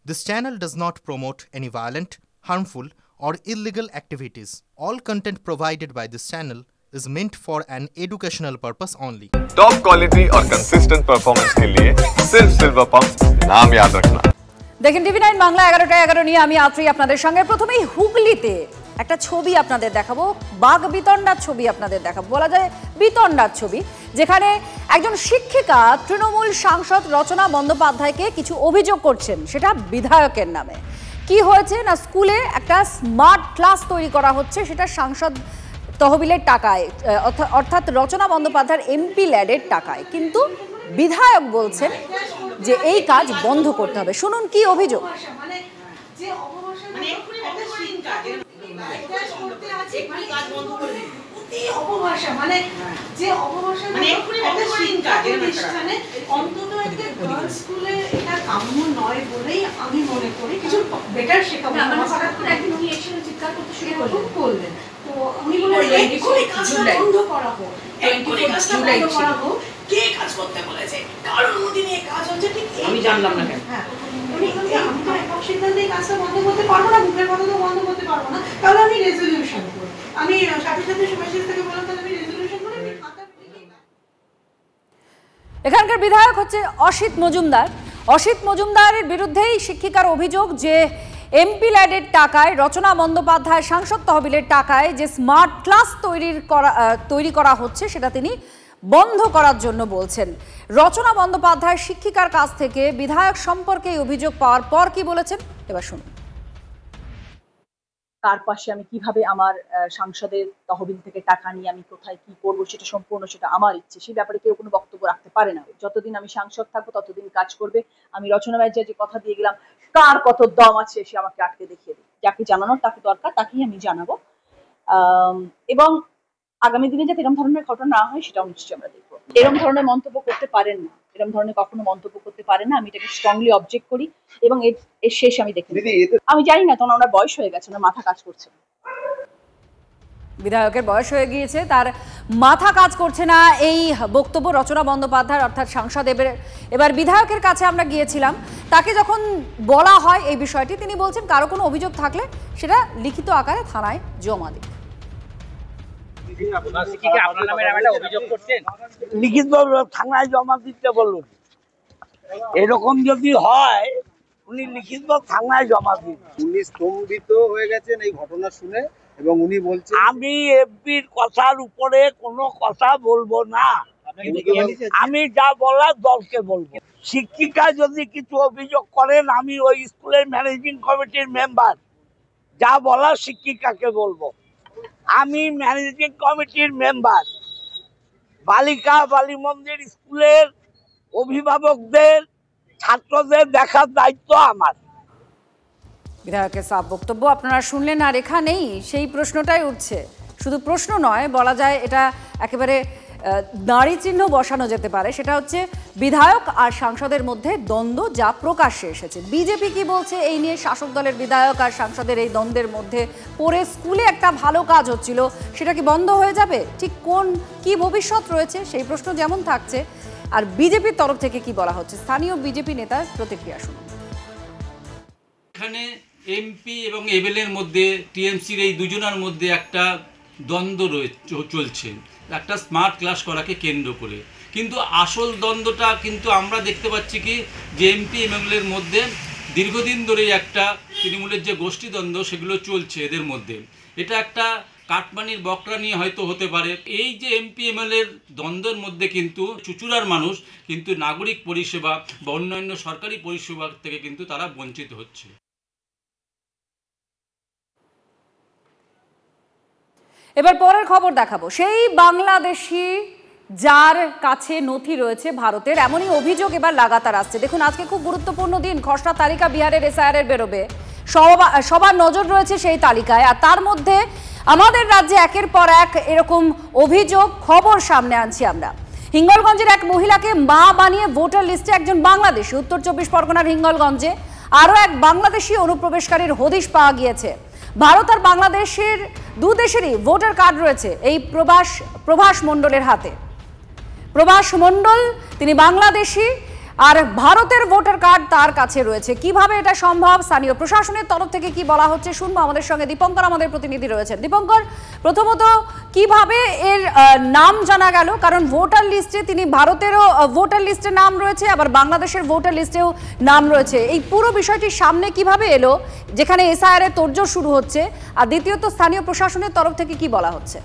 This channel does not promote any violent, harmful, or illegal activities. All content provided by this channel is meant for an educational purpose only. Top quality और consistent performance के लिए सिर्फ silver pump नाम याद रखना। দেখেন TV 9 Bangla 11টা 11 নিয়ে আমি আত্রি আপনাদের সঙ্গে প্রথমেই হুগলিতে একটা ছবি আপনাদের দেখাবো, বাঘ বিতণ্ডার ছবি আপনাদের দেখাবো, বলা যায় বিতণ্ডার ছবি, যেখানে একজন শিক্ষিকা তৃণমূল সাংসদ রচনা বন্দ্যোপাধ্যায়কে কিছু অভিযোগ করছেন, সেটা বিধায়কের নামে। কি হয়েছে না, স্কুলে একটা স্মার্ট ক্লাস তৈরি করা হচ্ছে, সেটা সাংসদ তহবিলের টাকায়, অর্থাৎ রচনা বন্দ্যোপাধ্যায়ের এমপি ল্যাডের টাকায়, কিন্তু বিধায়ক বলছেন যে এই কাজ বন্ধ করতে হবে। শুনুন কি অভিযোগ। কে কাজ করতে বলেছে, কারণ মোদি নিয়ে কাজ হচ্ছে, ঠিক আমি জানলাম না কেন। হ্যাঁ, আমি তো একক সিদ্ধান্তে কাজটা বন্ধ করতে পারবো না, মুখের কথা তো বন্ধ করতে পারবো না, তাহলে আমি রেজলিউশন করি। আমি সাথে সাথে সুভাষিস থেকে বললাম তাহলে আমি রেজলিউশন করে আমি খাতা। এখানকার বিধায়ক হচ্ছে অসিত মজুমদার। অসিত মজুমদারের বিরুদ্ধেই শিক্ষিকার অভিযোগ যে এমপি ল্যাডের টাকায়, রচনা বন্দ্যোপাধ্যায় সাংসদ তহবিলের টাকায় যে স্মার্ট ক্লাস তৈরি করা হচ্ছে সেটা তিনি বন্ধ করার জন্য বলছেন। রচনা বন্দ্যোপাধ্যায় শিক্ষিকার কাছ থেকে বিধায়ক সম্পর্কে এই অভিযোগ পাওয়ার পর কি বলেছেন এবার শুনুন। তার পাশে আমি কিভাবে আমার সাংসদের তহবিল থেকে টাকা নিয়ে আমি কোথায় কি করব সেটা সম্পূর্ণ সেটা আমার ইচ্ছে, সেই ব্যাপারে কেউ কোনো বক্তব্য রাখতে পারে না। যতদিন আমি সাংসদ থাকবো ততদিন কাজ করবে। আমি রচনা ব্যানার্জি যে কথা দিয়ে গেলাম, কার কত দম আছে সে আমাকে আটকে দেখিয়ে দিই, যাকে জানানোর তাকে দরকার তাকেই আমি জানাবো। এবং আগামী দিনে যাতে এরকম ধরনের ঘটনা না হয় সেটাও নিশ্চয়ই আমরা দেখবো। এরকম ধরনের মন্তব্য করতে পারেন না, এরকম ধরনের কখনো মন্তব্য করতে পারেন না। আমি এটাকে স্ট্রংলি অবজেক্ট করি এবং এর শেষ আমি দেখি। আমি জানি না, তখন ওনার বয়স হয়ে গেছে, ওনার মাথা কাজ করছে না। বিধায়কের বয়স হয়ে গিয়েছে, তার মাথা কাজ করছে না, এই বক্তব্য রচনা বন্দ্যোপাধ্যায় অর্থাৎ সাংসদ। এবার বিধায়কের কাছে আমরা গিয়েছিলাম, তাকে যখন বলা হয় এই বিষয়টি, তিনি বলছেন কারো কোনো অভিযোগ থাকলে সেটা লিখিত আকারে থানায় জমা দিন। লিখিত থানায় জমা দিতে বলুন, এরকম যদি হয় উনি লিখিত থানায় জমা দিন। উনি স্তম্ভিত হয়ে গেছেন এই ঘটনা শুনে এবং উনি বলছেন আমি এফবির কথার উপরে কোনো কথা বলবো না, আমি যা বলার দলকে বলবো। শিক্ষিকা যদি কিছু অভিযোগ করেন, আমি ওই স্কুলের ম্যানেজিং কমিটির মেম্বার, যা বলার শিক্ষিকাকে বলবো। আমি ম্যানেজিং কমিটির মেম্বার। বালিকা বালি মন্দির স্কুলের অভিভাবকদের, ছাত্রদের দেখার দায়িত্ব আমার। বিধায়কের সাফ বক্তব্য আপনারা শুনলেন, আর এখানেই সেই প্রশ্নটাই উঠছে। শুধু প্রশ্ন নয়, বলা যায় এটা একেবারে দাঁড়ি চিহ্ন বসানো যেতে পারে। সেটা হচ্ছে বিধায়ক আর সাংসদের মধ্যে দ্বন্দ্ব যা প্রকাশ্যে এসেছে। বিজেপি কি বলছে এই নিয়ে? শাসক দলের বিধায়ক আর সাংসদের এই দ্বন্দ্বের মধ্যে পরে স্কুলে একটা ভালো কাজ হচ্ছিল, সেটা কি বন্ধ হয়ে যাবে? ঠিক কি ভবিষ্যৎ রয়েছে সেই প্রশ্ন যেমন থাকছে, আর বিজেপির তরফ থেকে কি বলা হচ্ছে, স্থানীয় বিজেপি নেতার প্রতিক্রিয়া শুনুন। এখানে এমপি এবং এমএলএর মধ্যে, টিএমসির এই দুজনের মধ্যে একটা দ্বন্দ্ব চলছে, একটা স্মার্ট ক্লাস করাকে কেন্দ্র করে। কিন্তু আসল দ্বন্দ্বটা কিন্তু আমরা দেখতে পাচ্ছি কি, যে এমপি এমএলএর মধ্যে দীর্ঘদিন ধরেই একটা তৃণমূলের যে গোষ্ঠী দ্বন্দ্ব সেগুলো চলছে এদের মধ্যে। এটা একটা কাটমানির বকরা নিয়ে হয়তো হতে পারে। এই যে এমপি এমএলএর দ্বন্দ্বের মধ্যে কিন্তু চুচুড়ার মানুষ কিন্তু নাগরিক পরিষেবা বা অন্যান্য সরকারি পরিষেবা থেকে কিন্তু তারা বঞ্চিত হচ্ছে। এবার পরের খবর দেখাবো। সেই বাংলাদেশি যার কাছে নথি রয়েছে ভারতের, এমনই অভিযোগ এবার লাগাতার আসছে। দেখুন, আজকে খুব গুরুত্বপূর্ণ দিন, খসড়া তালিকা বিহারের এসআইআর এর বেরোবে, সবার নজর রয়েছে সেই তালিকায়। আর তার মধ্যে আমাদের রাজ্যে একের পর এক এরকম অভিযোগ খবর সামনে আনছি আমরা। হিঙ্গলগঞ্জের এক মহিলাকে মা বানিয়ে ভোটার লিস্টে একজন বাংলাদেশি। উত্তর 24 পরগনার হিঙ্গলগঞ্জে আরও এক বাংলাদেশি অনুপ্রবেশকারীর হদিশ পাওয়া গিয়েছে। ভারত আর বাংলাদেশের দু দেশেরই ভোটার কার্ড রয়েছে এই প্রভাস মণ্ডলের হাতে। প্রভাস মণ্ডল তিনি বাংলাদেশি, আর ভারতের ভোটার কার্ড তার কাছে রয়েছে। কিভাবে এটা সম্ভব, স্থানীয় প্রশাসনের তরফ থেকে কি বলা হচ্ছে শুনবো। আমাদের সঙ্গে দীপঙ্কর আমাদের প্রতিনিধি রয়েছেন। দীপঙ্কর, প্রথমত কিভাবে এর নাম জানা গেল? কারণ ভোটার লিস্টে তিনি ভারতেরও ভোটার লিস্টে নাম রয়েছে, আবার বাংলাদেশের ভোটার লিস্টেও নাম রয়েছে। এই পুরো বিষয়টি সামনে কিভাবে এলো, যেখানে এসআইআর এর তোড়জোড় শুরু হচ্ছে? আর দ্বিতীয়ত স্থানীয় প্রশাসনের তরফ থেকে কি বলা হচ্ছে?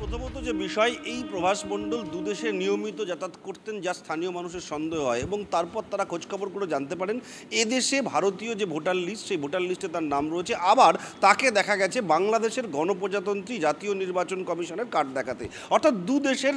প্রথমত যে বিষয়, এই প্রভাস মণ্ডল দুদেশে নিয়মিত যাতায়াত করতেন, যা স্থানীয় মানুষের সন্দেহ হয়, এবং তারপর তারা খোঁজখবর করে জানতে পারেন এদেশে ভারতীয় যে ভোটার লিস্ট, সেই ভোটার লিস্টে তার নাম রয়েছে। আবার তাকে দেখা গেছে বাংলাদেশের গণপ্রজাতন্ত্রী জাতীয় নির্বাচন কমিশনের কার্ড দেখাতে, অর্থাৎ দুদেশের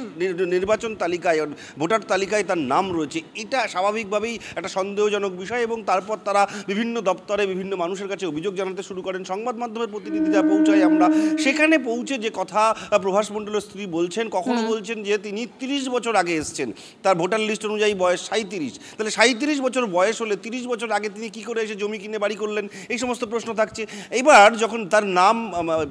নির্বাচন তালিকায়, ভোটার তালিকায় তার নাম রয়েছে। এটা স্বাভাবিকভাবেই একটা সন্দেহজনক বিষয়, এবং তারপর তারা বিভিন্ন দপ্তরে বিভিন্ন মানুষের কাছে অভিযোগ জানাতে শুরু করেন। সংবাদ মাধ্যমের প্রতিনিধিরা পৌঁছায় আমরা, সেখানে পৌঁছে যে কথা প্রভাস মণ্ডলের স্ত্রী বলছেন, কখনো বলছেন যে তিনি 30 বছর আগে এসছেন, তার ভোটার লিস্ট অনুযায়ী বয়স 37। তাহলে 37 বছর বয়স হলে 30 বছর আগে তিনি কি করে এসে জমি কিনে বাড়ি করলেন, এই সমস্ত প্রশ্ন থাকছে। এবার যখন তার নাম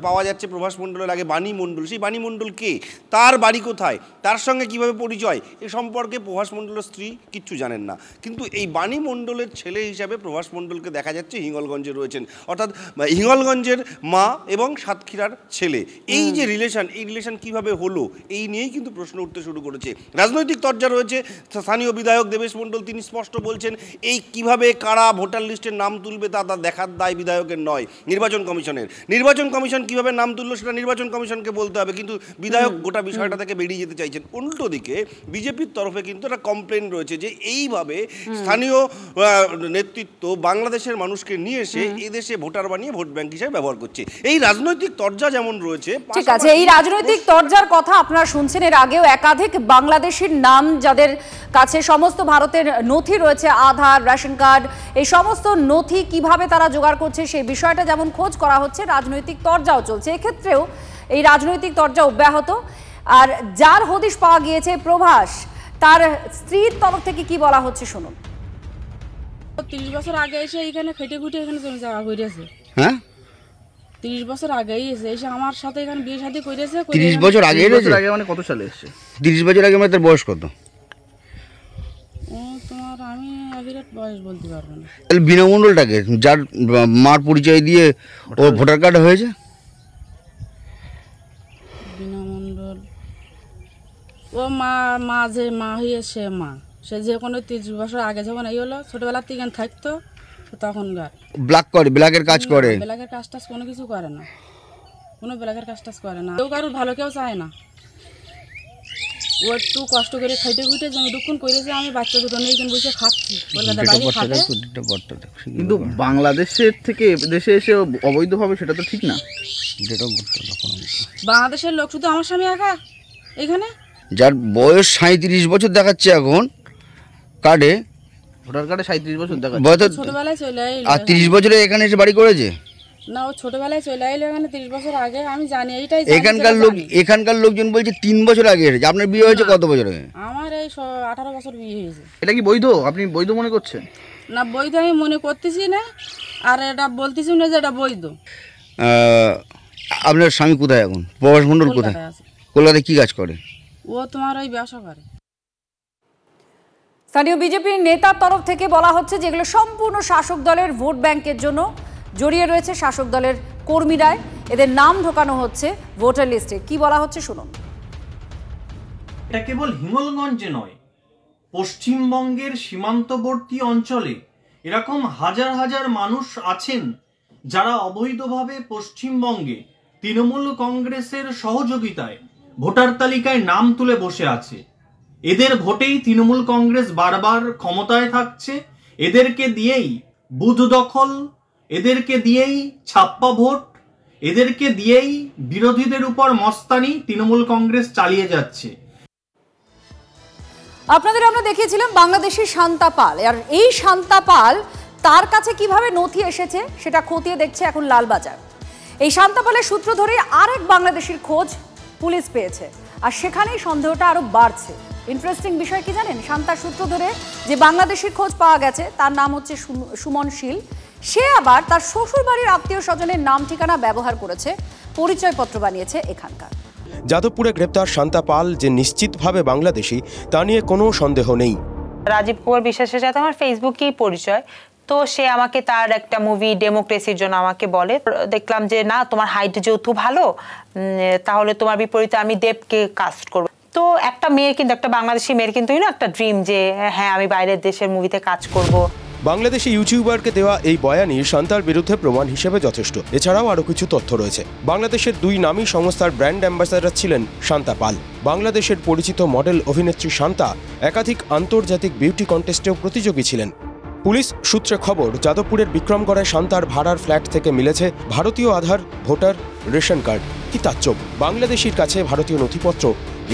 পাওয়া যাচ্ছে প্রভাস মণ্ডলের আগে বাণী মণ্ডল, সেই বাণী মণ্ডল কে, তার বাড়ি কোথায়, তার সঙ্গে কিভাবে পরিচয়, এ সম্পর্কে প্রভাস মণ্ডলের স্ত্রী কিচ্ছু জানেন না। কিন্তু এই বাণী মণ্ডলের ছেলে হিসাবে প্রভাস মণ্ডলকে দেখা যাচ্ছে হিঙ্গলগঞ্জে রয়েছেন, অর্থাৎ হিঙ্গলগঞ্জের মা এবং সাতক্ষীরার ছেলে। এই যে রিলেশন, এই রিলেশন কিভাবে হলো, এই নিয়েই কিন্তু প্রশ্ন উঠতে শুরু করেছে। রাজনৈতিক তরজা রয়েছে। স্থানীয় বিধায়ক দেবেশ মণ্ডল তিনি স্পষ্ট বলছেন, এই কিভাবে কারা ভোটার লিস্টের নাম তুলবে তা দেখার দায় বিধায়কের নয়, নির্বাচন কমিশনের। নির্বাচন কমিশন কিভাবে নাম তুললো সেটা নির্বাচন কমিশনকে বলতে হবে, কিন্তু বিধায়ক গোটা বিষয়টা থেকে বেরিয়ে যেতে চাইছেন। উল্টো দিকে বিজেপির তরফে কিন্তু একটা কমপ্লেন রয়েছে যে এইভাবে স্থানীয় নেতৃত্ব বাংলাদেশের মানুষকে নিয়ে এসে এদেশে ভোটার বানিয়ে ভোট ব্যাংক হিসেবে ব্যবহার করছে। এই রাজনৈতিক তরজা যেমন রয়েছে, ঠিক আছে, এই রাজনৈতিক তরজার কথা আপনারা শুনছেন। এর আগেও একাধিক বাংলাদেশির নাম, যাদের কাছে সমস্ত ভারতের নথি রয়েছে, আধার, রেশন কার্ড, এই সমস্ত নথি কিভাবে তারা জোগাড় করছে সেই বিষয়টা যেমন খোঁজ করা হচ্ছে, রাজনৈতিক তরজাও চলছে। এক্ষেত্রেও এই রাজনৈতিক তরজা অব্যাহত। আর যার হদিশ পাওয়া গিয়েছে প্রভাস, তার স্ত্রীর তরফ থেকে কি বলা হচ্ছে শুনুন। 30 বছর আগে এসে এখানে খেটে খুঁটে এখানে জমি জায়গা করেছে। হ্যাঁ, 30 বছর আগেই এসে আমার সাথে এখানে বিয়ে শাদী করেছে। 30 বছর আগে মানে কত সালে এসেছে? 30 বছর আগে মানে তার বয়স কত? তোমার আমি এবিরাট বয়স বলতে পারবো না। তাহলে বিনা মণ্ডলটাকে, যার মার পরিচয় দিয়ে ও ভোটার কার্ড হয়েছে, বিনা মণ্ডল ও মা যে মা হয়েছে, সে যে কোনো 30 বছর আগে যখন এই হলো, ছোটবেলা থেকে থাকতো তখন ব্ল্যাক করে, ব্ল্যাকের কাজ করে, ব্ল্যাকের কাজ টাজ কোনো কিছু করে না, কোনো ব্ল্যাকের কাজ টাজ করে না। কেউ কারোর ভালো কেউ চায় না। ও একটু কষ্ট করে খাইতে খুঁটে জমি দুক্ষণ করেছে। আমি বাচ্চা দুটো নিয়ে এখানে বসে খাচ্ছি। কিন্তু বাংলাদেশের থেকে দেশে এসে অবৈধভাবে, সেটা তো ঠিক না। বাংলাদেশের লোক শুধু আমার স্বামী একা এখানে, যার বয়স 37 বছর দেখাচ্ছে এখন কার্ডে, ভোটার কার্ডে 37 বছর দেখাচ্ছে। ছোটবেলায় চলে এলো। আর 30 বছরে এখানে এসে বাড়ি করেছে না, ও ছোটবেলায় চলে এলো এখানে 30 বছর আগে। আমি জানি, এইটাই এখানকার লোকজন বলছে 3 বছর আগে এসেছে। আপনার বিয়ে হয়েছে কত বছর আগে? আমার এই 18 বছর বিয়ে হয়েছে। এটা কি বৈধ? আপনি বৈধ মনে করছেন? না, বৈধ আমি মনে করতেছি না, আর এটা বলতেছি না যে এটা বৈধ। আপনার স্বামী কোথায় এখন? প্রভাস মণ্ডল কোথায়? কলকাতায় কি কাজ করে? ও তোমার ওই ব্যবসা করে। স্থানীয় বিজেপির নেতার তরফ থেকে বলা হচ্ছে যে এগুলো সম্পূর্ণ শাসক দলের ভোট ব্যাংকের জন্য জড়িয়ে রয়েছে শাসক দলের কর্মীরাই, এদের নাম ঢোকানো হচ্ছে ভোটার লিস্টে। কি বলা হচ্ছে শুনুন। এটা কেবল হিঙ্গলগঞ্জে নয়, পশ্চিমবঙ্গের সীমান্তবর্তী অঞ্চলে এরকম হাজার হাজার মানুষ আছেন যারা অবৈধভাবে পশ্চিমবঙ্গে তৃণমূল কংগ্রেসের সহযোগিতায় ভোটার তালিকায় নাম তুলে বসে আছে। এদের ভোটেই তৃণমূল কংগ্রেস বারবার ক্ষমতায় থাকছে। এদেরকে দিয়েই বুথ দখল, এদেরকে দিয়েই ছাপ্পা ভোট, এদেরকে দিয়েই বিরোধীদের উপর মস্তানি তৃণমূল কংগ্রেস চালিয়ে যাচ্ছে। আপনাদের আমরা দেখিয়েছিলাম বাংলাদেশি শান্তা পাল, আর এই শান্তা পাল তার কাছে কিভাবে নথি এসেছে সেটা খতিয়ে দেখছে এখন লালবাজার। এই শান্তা পালের সূত্র ধরে আরেক বাংলাদেশির খোঁজ পুলিশ পেয়েছে, আর সেখানেই সন্দেহটা আরো বাড়ছে। ইন্টারেস্টিং বিষয় কি জানেন, শান্তার সূত্র ধরে যে বাংলাদেশির খোঁজ পাওয়া গেছে তার নাম হচ্ছে সুমন শীল। সে আবার তার শ্বশুর বাড়ির আত্মীয় স্বজনের নাম ঠিকানা ব্যবহার করেছে, পরিচয়পত্র বানিয়েছে এখানকার। যাদবপুরে গ্রেপ্তার শান্তা পাল যে নিশ্চিতভাবে বাংলাদেশী তা নিয়ে কোনো সন্দেহ নেই। রাজীব কুমার বিশ্বাসের সাথে আমার ফেসবুকেই পরিচয়, তো সে আমাকে তার একটা মুভি ডেমোক্রেসির জন্য আমাকে বলে, দেখলাম যে না তোমার হাইট যেহেতু ভালো তাহলে তোমার বিপরীতে আমি দেবকে কাস্ট করব। তো একটা মেয়ের কিন্তু, একটা বাংলাদেশি মেয়ের কিন্তু একটা ড্রিম যে হ্যাঁ আমি বাইরের দেশের মুভিতে কাজ করব। বাংলাদেশি ইউটিউবারকে দেওয়া এই বয়ানই শান্তার বিরুদ্ধে প্রমাণ হিসেবে যথেষ্ট। এছাড়াও আরও কিছু তথ্য রয়েছে। বাংলাদেশের 2 নামী সংস্থার ব্র্যান্ড অ্যাম্বাসাডার ছিলেন শান্তা পাল। বাংলাদেশের পরিচিত মডেল অভিনেত্রী শান্তা একাধিক আন্তর্জাতিক বিউটি কন্টেস্টেও প্রতিযোগী ছিলেন। পুলিশ সূত্রে খবর, যাদবপুরের বিক্রমগড়ায় শান্তার ভাড়ার ফ্ল্যাট থেকে মিলেছে ভারতীয় আধার, ভোটার, রেশন কার্ড। কি তাজ্জব, বাংলাদেশির কাছে ভারতীয় নথিপত্র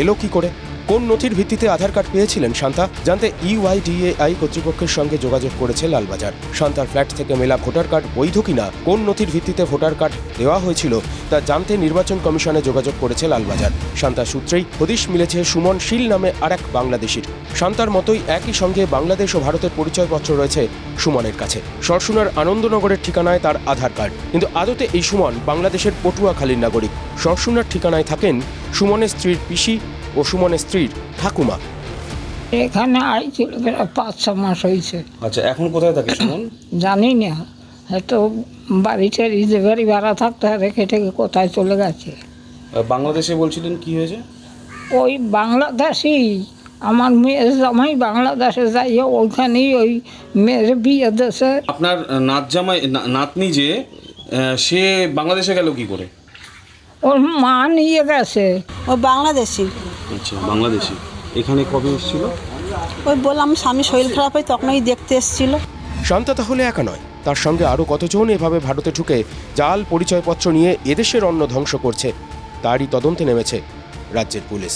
এলো কি করে? কোন নথির ভিত্তিতে আধার কার্ড পেয়েছিলেন শান্তা জানতে ইউআইডিএআই কর্তৃপক্ষের সঙ্গে যোগাযোগ করেছে লালবাজার। শান্তার ফ্ল্যাট থেকে মেলা ভোটার কার্ড বৈধ কিনা, কোন নথির ভিত্তিতে ভোটার কার্ড দেওয়া হয়েছিল তা জানতে নির্বাচন কমিশনে যোগাযোগ করেছে লালবাজার। শান্তার সূত্রেই হদিশ মিলেছে সুমন শীল নামে আরেক বাংলাদেশির। শান্তার মতোই একই সঙ্গে বাংলাদেশ ও ভারতের পরিচয়পত্র রয়েছে সুমনের কাছে। সরসুনার আনন্দনগরের ঠিকানায় তার আধার কার্ড, কিন্তু আদতে এই সুমন বাংলাদেশের পটুয়াখালীর নাগরিক। সরসুনার ঠিকানায় থাকেন সুমনের স্ত্রীর পিসি ও সুমনের স্ত্রীর ঠাকুমা। এখানে আইছিল 5-6 মাস হয়েছে। আচ্ছা, এখন কোথায় থাকে সুমন? জানি না, হয়তো বাড়িতে যে বাড়ি ভাড়া থাকতে রেখে থেকে কোথায় চলে গেছে। বাংলাদেশে বলছিলেন কি হয়েছে? ওই বাংলাদেশি আমার মেয়ের জামাই বাংলাদেশে যাইয়ে ওইখানেই ওই মেয়ের বিয়ে দেশে। আপনার নাতনি যে সে বাংলাদেশে গেল কি করে? ওর মা নিয়ে গেছে। ও বাংলাদেশি। আচ্ছা, বাংলাদেশি। এখানে কবে এসেছিল? ওই বললাম স্বামী শরীর খারাপ হয় তখনই দেখতে এসেছিল। শান্তা তাহলে একা নয়, তার সঙ্গে আরও কতজন এভাবে ভারতে ঢুকে জাল পরিচয়পত্র নিয়ে এদেশের অন্ন ধ্বংস করছে, তারই তদন্তে নেমেছে রাজ্যের পুলিশ।